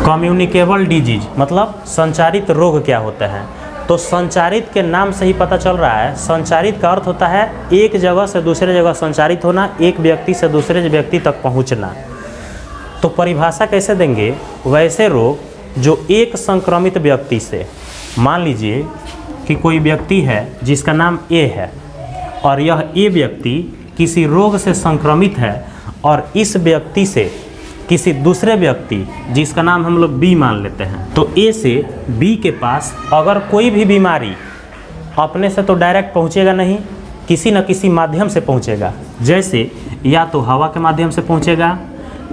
Communicable disease मतलब संचारित रोग क्या होते हैं। तो संचारित के नाम से ही पता चल रहा है, संचारित का अर्थ होता है एक जगह से दूसरे जगह संचारित होना, एक व्यक्ति से दूसरे व्यक्ति तक पहुंचना। तो परिभाषा कैसे देंगे, वैसे रोग जो एक संक्रमित व्यक्ति से, मान लीजिए कि कोई व्यक्ति है जिसका नाम ए है और यह ए व्यक्ति किसी रोग से संक्रमित है और इस व्यक्ति से किसी दूसरे व्यक्ति जिसका नाम हम लोग बी मान लेते हैं, तो ए से बी के पास अगर कोई भी बीमारी अपने से तो डायरेक्ट पहुंचेगा नहीं, किसी न किसी माध्यम से पहुंचेगा। जैसे या तो हवा के माध्यम से पहुंचेगा,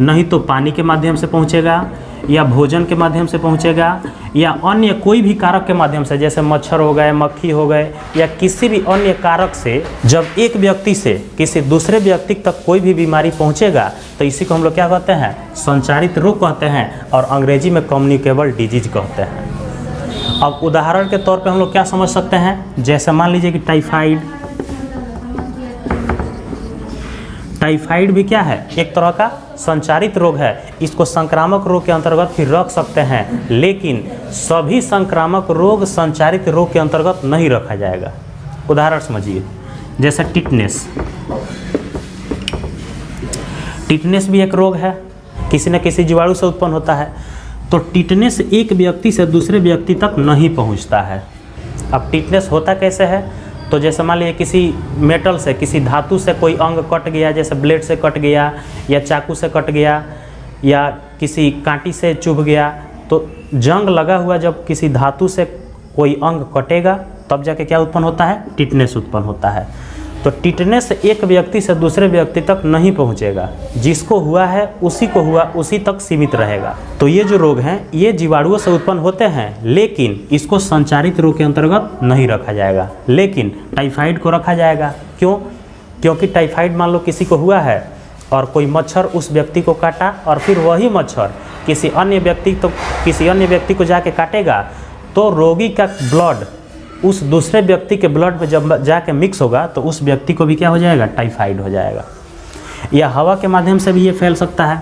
नहीं तो पानी के माध्यम से पहुंचेगा, या भोजन के माध्यम से पहुंचेगा, या अन्य कोई भी कारक के माध्यम से, जैसे मच्छर हो गए, मक्खी हो गए, या किसी भी अन्य कारक से जब एक व्यक्ति से किसी दूसरे व्यक्ति तक कोई भी बीमारी पहुंचेगा तो इसी को हम लोग क्या कहते हैं, संचारित रोग कहते हैं, और अंग्रेजी में कम्युनिकेबल डिजीज कहते हैं। अब उदाहरण के तौर पे हम लोग क्या समझ सकते हैं, जैसे मान लीजिए कि टाइफाइड भी क्या है, एक तरह का संचारित रोग है। इसको संक्रामक रोग के अंतर्गत फिर रख सकते हैं, लेकिन सभी संक्रामक रोग संचारित रोग के अंतर्गत नहीं रखा जाएगा। उदाहरण समझिए, जैसे टिटनेस भी एक रोग है, किसी न किसी जीवाणु से उत्पन्न होता है। तो टिटनेस एक व्यक्ति से दूसरे व्यक्ति तक नहीं पहुंचता है। अब टिटनेस होता कैसे है, तो जैसे मान लीजिए किसी मेटल से, किसी धातु से कोई अंग कट गया, जैसे ब्लेड से कट गया या चाकू से कट गया या किसी कांटी से चुभ गया, तो जंग लगा हुआ जब किसी धातु से कोई अंग कटेगा तब जाके क्या उत्पन्न होता है, टिटनेस उत्पन्न होता है। तो टिटनेस एक व्यक्ति से दूसरे व्यक्ति तक नहीं पहुंचेगा, जिसको हुआ है उसी को हुआ उसी तक सीमित रहेगा। तो ये जो रोग हैं ये जीवाणुओं से उत्पन्न होते हैं, लेकिन इसको संचारित रोग के अंतर्गत नहीं रखा जाएगा। लेकिन टाइफाइड को रखा जाएगा। क्यों? क्योंकि टाइफाइड मान लो किसी को हुआ है और कोई मच्छर उस व्यक्ति को काटा और फिर वही मच्छर किसी अन्य व्यक्ति को जाके काटेगा, तो रोगी का ब्लड उस दूसरे व्यक्ति के ब्लड में जब जाके मिक्स होगा तो उस व्यक्ति को भी क्या हो जाएगा, टाइफाइड हो जाएगा। या हवा के माध्यम से भी ये फैल सकता है।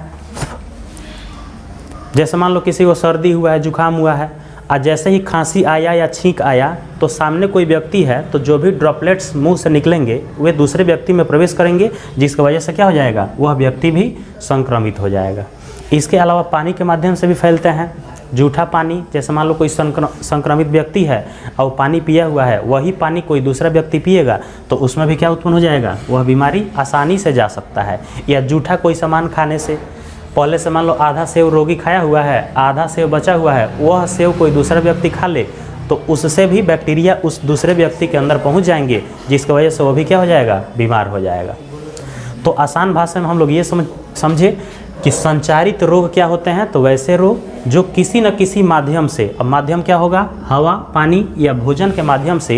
जैसे मान लो किसी को सर्दी हुआ है, जुकाम हुआ है, और जैसे ही खांसी आया या छींक आया तो सामने कोई व्यक्ति है, तो जो भी ड्रॉपलेट्स मुंह से निकलेंगे वे दूसरे व्यक्ति में प्रवेश करेंगे, जिसकी वजह से क्या हो जाएगा, वह व्यक्ति भी संक्रमित हो जाएगा। इसके अलावा पानी के माध्यम से भी फैलते हैं। जूठा पानी, जैसे मान लो कोई संक्रमित व्यक्ति है और पानी पिया हुआ है, वही पानी कोई दूसरा व्यक्ति पिएगा तो उसमें भी क्या उत्पन्न हो जाएगा, वह बीमारी आसानी से जा सकता है। या जूठा कोई सामान खाने से, पहले से मान लो आधा सेव रोगी खाया हुआ है, आधा सेव बचा हुआ है, वह सेव कोई दूसरा व्यक्ति खा ले तो उससे भी बैक्टीरिया उस दूसरे व्यक्ति के अंदर पहुँच जाएंगे, जिसकी वजह से वो भी क्या हो जाएगा, बीमार हो जाएगा। तो आसान भाषा में हम लोग ये समझे कि संचारित रोग क्या होते हैं, तो वैसे रोग जो किसी न किसी माध्यम से, अब माध्यम क्या होगा, हवा, पानी या भोजन के माध्यम से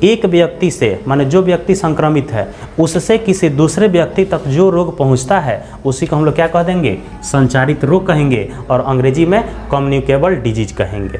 एक व्यक्ति से, माने जो व्यक्ति संक्रमित है उससे किसी दूसरे व्यक्ति तक जो रोग पहुंचता है उसी को हम लोग क्या कह देंगे, संचारित रोग कहेंगे, और अंग्रेजी में कम्युनिकेबल डिजीज कहेंगे।